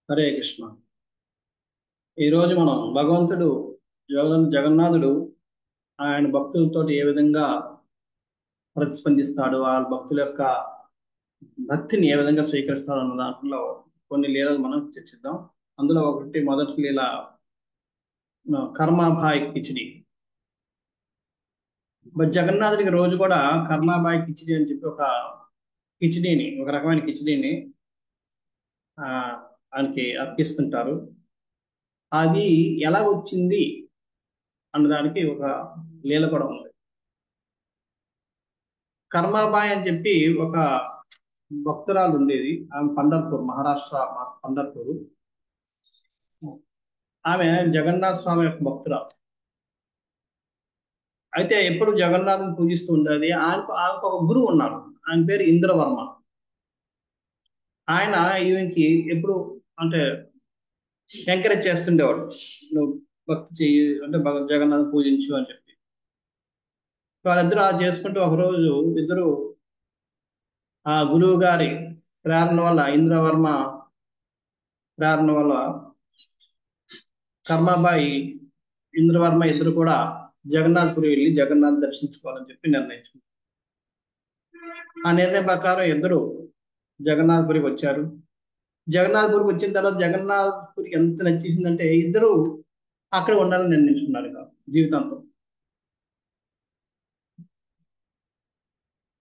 హరే కృష్ణ. ఈరోజు మనం భగవంతుడు జగన్నాథుడు ఆయన భక్తులతో ఏ విధంగా ప్రతిస్పందిస్తాడు, ఆ భక్తుల యొక్క భక్తిని ఏ విధంగా స్వీకరిస్తాడు అన్న దాంట్లో కొన్ని లీలలు మనం చర్చిద్దాం. అందులో ఒకటి మొదటి లీల కర్మాభాయ్ కిచిడి. జగన్నాథుడికి రోజు కూడా కర్మాభాయ్ కిచిడి అని చెప్పి ఒక రకమైన కిచిడిని ఆ ఆయనకి అర్పిస్తుంటారు. అది ఎలా వచ్చింది అన్నదానికి ఒక లీల కూడా ఉంది. కర్మాబాయ్ అని చెప్పి ఒక భక్తురాలు ఉండేది. ఆమె మహారాష్ట్ర పండర్పూర్. ఆమె జగన్నాథ స్వామి యొక్క భక్తురాలు. అయితే ఎప్పుడు జగన్నాథుని పూజిస్తూ ఉండేది. ఆయనకు ఒక గురువు ఉన్నారు. ఆయన పేరు ఇంద్రవర్మ. ఆయన ఈమెకి ఎప్పుడు అంటే ఎంకరేజ్ చేస్తుండేవాడు, నువ్వు భక్తి చెయ్యి అంటే జగన్నాథ్ పూజించు అని చెప్పి. వాళ్ళిద్దరూ అది చేసుకుంటూ ఒకరోజు ఇద్దరు ఆ గురువు గారి ప్రేరణ వల్ల, ఇంద్రవర్మ ప్రేరణ వల్ల కర్మాబాయి ఇంద్రవర్మ ఇద్దరు కూడా జగన్నాథ్పురి వెళ్ళి జగన్నాథ్ దర్శించుకోవాలని చెప్పి నిర్ణయించుకున్నారు. ఆ నిర్ణయం ప్రకారం ఇద్దరు జగన్నాథ్పురికి వచ్చారు. జగన్నాథ్పురికి వచ్చిన తర్వాత జగన్నాథ్పురికి ఎంత నచ్చేసిందంటే ఇద్దరు అక్కడ ఉండాలని నిర్ణయించుకున్నారు జీవితాంతం.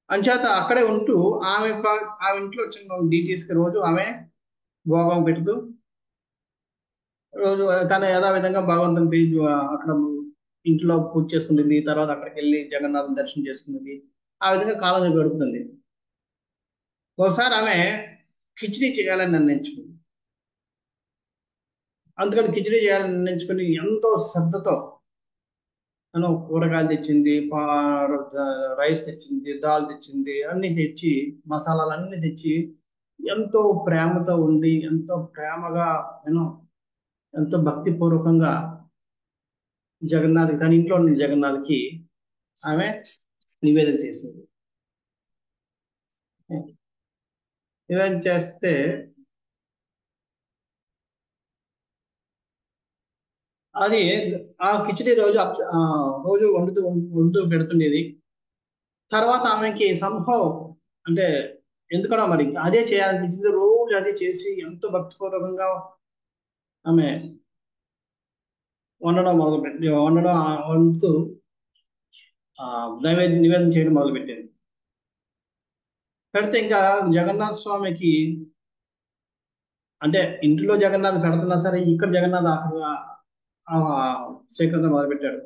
అంచేత అక్కడే ఉంటూ ఆమె ఇంట్లో వచ్చిన డీటీస్కి రోజు ఆమె భోగం పెడుతూ రోజు తన యథావిధంగా భగవంతుని అక్కడ ఇంట్లో పూజ చేసుకుంటుంది. తర్వాత అక్కడికి వెళ్ళి జగన్నాథం దర్శనం చేసుకున్నది. ఆ విధంగా కాలం గడుపుతుంది. ఒకసారి ఆమె కిచిడీ చేయాలని నిర్ణయించుకుంది. అందుకని కిచిడీ చేయాలని నిర్ణయించుకుని ఎంతో శ్రద్ధతో కూరగాయలు తెచ్చింది, రైస్ తెచ్చింది, దాల్ తెచ్చింది, అన్ని తెచ్చి మసాలాలు అన్ని తెచ్చి ఎంతో ప్రేమతో ఉండి ఎంతో ప్రేమగా ఎంతో భక్తిపూర్వకంగా తన ఇంట్లో ఉన్న జగన్నాథ్కి ఆమె నివేదన చేసింది. నివేదన చేస్తే అది ఆ కిచిడి రోజు వండుతూ పెడుతుండేది. తర్వాత ఆమెకి సంభవం అంటే ఎందుకనో మరి అదే చేయాలనిపించింది. రోజు అదే చేసి ఎంతో భక్తిపూర్వకంగా ఆమె వండుతూ నివేదన చేయడం మొదలుపెట్టింది. పెడితే ఇంకా జగన్నాథ స్వామికి అంటే ఇంట్లో జగన్నాథ్ పెడుతున్నా సరే ఇక్కడ జగన్నాథ్ స్వీకరణ మొదలుపెట్టాడు.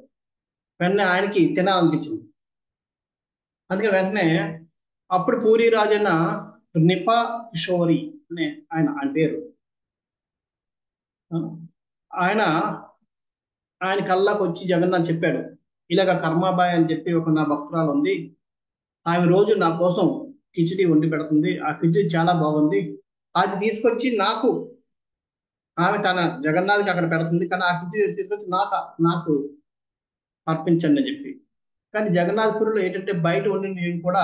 వెంటనే ఆయనకి తినాలనిపించింది. అందుకని వెంటనే అప్పుడు పూరి రాజన్న నిపా కిషోరి అనే ఆయన పేరు. ఆయన కల్లాకి వచ్చి జగన్నాథ్ చెప్పాడు, ఇలాగ కర్మాబాయ్ అని చెప్పి ఒక నా భక్తురాలు ఉంది. ఆమె రోజు నా కోసం కిచిడి వండి పెడుతుంది. ఆ కిచిడి చాలా బాగుంది. అది తీసుకొచ్చి ఆమె తన జగన్నాథ్కి అక్కడ పెడుతుంది. కానీ ఆ కిచిడి తీసుకొచ్చి నాకు అర్పించండి అని చెప్పి. కానీ జగన్నాథ్పురిలో ఏంటంటే బయట ఉండి నేను కూడా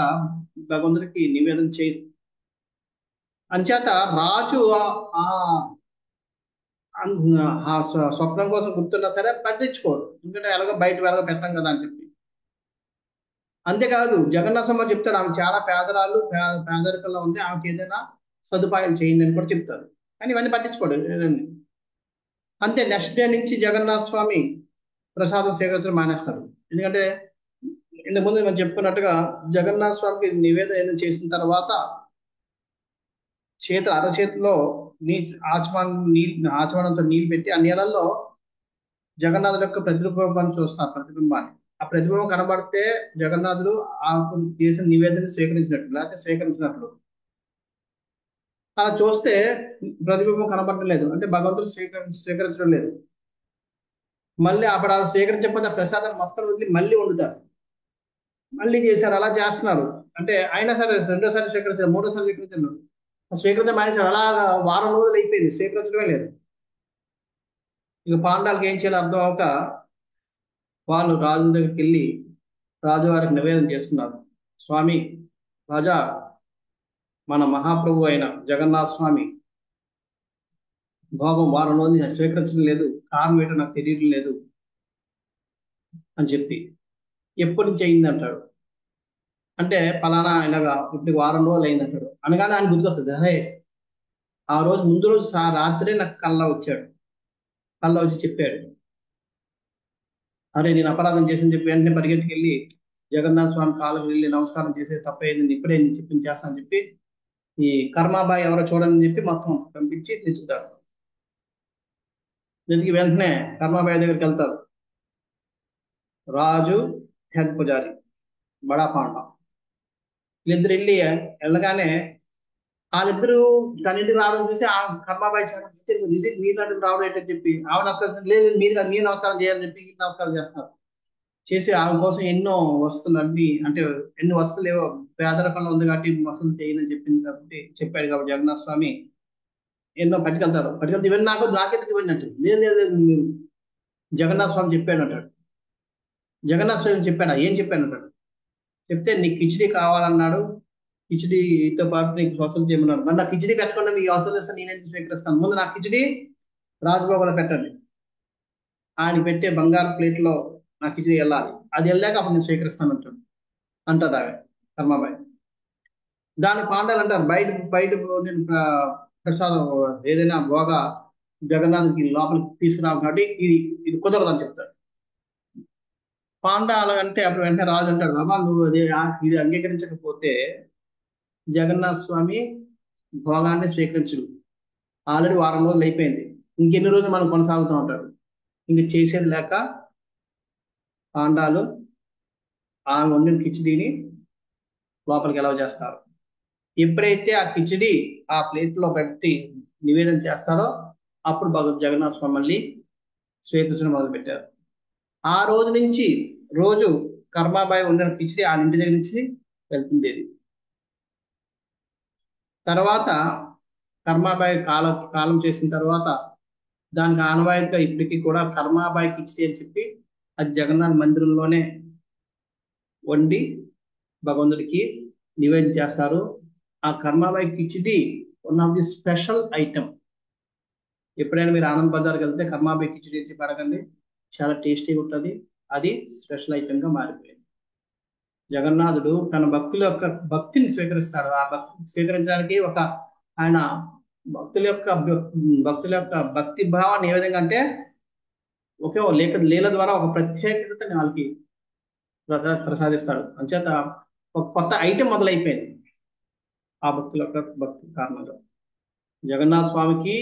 భగవంతుడికి నివేదన చేయదు. అంచేత రాజు ఆ స్వప్నం కోసం గుర్తున్నా సరే పట్టించుకోరు. ఎందుకంటే ఎలాగో బయట పెట్టాం కదా అని చెప్పి. అంతేకాదు జగన్నాథ స్వామి చెప్తాడు, ఆమె చాలా పేదరికంలో ఉంది, ఆమెకి ఏదైనా సదుపాయాలు చేయండి అని కూడా చెప్తారు. కానీ ఇవన్నీ పట్టించుకోడు ఏదైనా. అంతే నెక్స్ట్ డే నుంచి జగన్నాథ స్వామి ప్రసాదం స్వీకరించడం మానేస్తారు. ఎందుకంటే ఇంతకుముందు మనం చెప్పుకున్నట్టుగా జగన్నాథ స్వామికి నివేదన ఏదైనా చేసిన తర్వాత అరచేతిలో ఆచమనంతో నీళ్ళు పెట్టి ఆ నీళ్ళల్లో జగన్నాథుడు యొక్క ప్రతిబింబాన్ని చూస్తారు. ప్రతిబింబాన్ని ఆ ప్రతిబింబం కనబడితే జగన్నాథుడు ఆ చేసిన నివేదన స్వీకరించినట్లు లేకపోతే స్వీకరించినట్లు. అలా చూస్తే ప్రతిబింబం కనబడటం లేదు అంటే భగవంతుడు స్వీకరించడం లేదు. మళ్ళీ అప్పుడు అలా స్వీకరించకపోతే ఆ ప్రసాదాన్ని మొత్తం వదిలి మళ్ళీ వండుతారు. మళ్ళీ చేశారు. అలా చేస్తున్నారు. అంటే అయినా సరే రెండోసారి స్వీకరించారు, మూడోసారి స్వీకరించడం మానేశారు. అలా వారం రోజులు అయిపోయింది, స్వీకరించడమే లేదు. ఇక పాండాలకు ఏం చేయాలో అర్థం అవక వాళ్ళు రాజు దగ్గరికి వెళ్ళి రాజువారికి నివేదన చేసుకున్నారు. స్వామి రాజా, మన మహాప్రభు అయిన జగన్నాథ స్వామి భోగం వారం రోజులు నేను స్వీకరించడం లేదు, కారణం ఏంటో నాకు తెలియడం లేదు అని చెప్పి. ఎప్పటి నుంచి అయింది అంటాడు. అంటే పలానా ఇలాగా ఇప్పుడు వారం రోజులు అయింది అంటాడు. అనగానే ఆయన గుర్తొస్తుంది, అరే ఆ రోజు ముందు రోజు రాత్రే నాకు కల్లా వచ్చాడు, కల్లా వచ్చి చెప్పాడు. అరే నేను అపరాధం చేసిన చెప్పి వెంటనే పరిగెట్టుకు వెళ్ళి జగన్నాథ స్వామి కాళ్ళకు వెళ్ళి నమస్కారం చేసే తప్పేది ఇప్పుడే నేను చెప్పింది చేస్తానని చెప్పి ఈ కర్మాబాయి ఎవరో చూడని చెప్పి మొత్తం పంపించి వెతుకుతాడు. వెతికి వెంటనే కర్మాబాయి దగ్గరికి వెళ్తారు. రాజు, హెడ్ పుజారి, బడా పాండ వీళ్ళిద్దరు వెళ్ళి వెళ్ళగానే వాళ్ళిద్దరూ తన ఇంటికి రావడం చూసి ఆ కర్మాబాయి ఇది మీరు అంటే రావడం ఏంటని చెప్పి ఆమె నమస్కారం లేదు, మీరు నమస్కారం చేయాలని చెప్పి ఈయన నమస్కారం చేస్తున్నారు. చేసి ఆమె కోసం ఎన్నో వస్తువులు అన్ని అంటే ఎన్ని వస్తువులు ఏవో పేదరికంలో ఉంది కాబట్టి వసతులు చేయనని చెప్పింది కాబట్టి చెప్పాడు కాబట్టి జగన్నాథ స్వామి ఎన్నో పట్టుకెళ్తే ఇవన్నీ నాకెందుకు ఇవన్నీ అంటే లేదు లేదు లేదు మీరు జగన్నాథ స్వామి చెప్పాడు అంటాడు. జగన్నాథ స్వామి చెప్పాడా, ఏం చెప్పాడు అంటాడు. చెప్తే నీకు కిచిడి కావాలన్నాడు, కిచిడితో పాటు నీకు వసతులు చేయమన్నాడు. మరి నాకు కిచిడి పెట్టకుండా మీ వసతులు ఇస్తే నేనేం స్వీకరిస్తాను, ముందు నాకు కిచిడి రాజభోగంలో పెట్టండి, ఆయన పెట్టే బంగారు ప్లేట్లో నాకు కిచిడి వెళ్ళాలి, అది వెళ్ళాక అప్పుడు నేను స్వీకరిస్తాను అంటాడు. అంటది ఆమె కర్మాబాయి. దాని పాండాలు అంటారు బయట బయట నేను ప్రసాదం ఏదైనా బాగా జగన్నాథునికి లోపలికి తీసుకురావు కాబట్టి ఇది కుదరదు అని చెప్తాడు. పాండా అలాగంటే అప్పుడు వెంటనే రాజు అంటాడు, బాబా నువ్వు ఇది అంగీకరించకపోతే జగన్నాథ స్వామి భోగాన్ని స్వీకరించడు, ఆల్రెడీ వారం రోజులు అయిపోయింది, ఇంకెన్ని రోజులు మనం కొనసాగుతూ ఉంటాడు. ఇంక చేసేది లేక పాండాలు ఆమె వండిన కిచిడీని లోపలికి ఎలా చేస్తారు. ఎప్పుడైతే ఆ కిచిడి ఆ ప్లేట్ లో పెట్టి నివేదన చేస్తారో అప్పుడు జగన్నాథ స్వామి మళ్ళీ స్వీకరించడం మొదలు పెట్టారు. ఆ రోజు నుంచి రోజు కర్మాబాయి వండిన కిచిడి ఆ ఇంటి దగ్గర నుంచి వెళ్తుండేది. తర్వాత కర్మాబాయి కాలం చేసిన తర్వాత దానికి ఆనవాయితీగా ఇప్పటికీ కూడా కర్మాబాయి కిచిడి అని చెప్పి అది జగన్నాథ్ మందిరంలోనే వండి భగవంతుడికి నివేదన చేస్తారు. ఆ Karmabai khichdi one of the special item. ఎప్పుడైనా మీరు ఆనంద్ బజార్కి వెళ్తే కర్మాబాయి కిచిడి అని చెప్పి అడగండి, చాలా టేస్టీగా ఉంటుంది. అది స్పెషల్ ఐటమ్ గా మారిపోయింది. జగన్నాథుడు తన భక్తుల యొక్క భక్తిని స్వీకరిస్తాడు. ఆ భక్తిని స్వీకరించడానికి ఆయన భక్తుల యొక్క భక్తి భావాన్ని ఏ విధంగా అంటే ఒకే లీల ద్వారా ఒక ప్రత్యేకతని వాళ్ళకి ప్రసాదిస్తాడు. అంచేత ఒక కొత్త ఐటెం మొదలైపోయింది ఆ భక్తుల యొక్క భక్తి కారణంగా. జగన్నాథ స్వామికి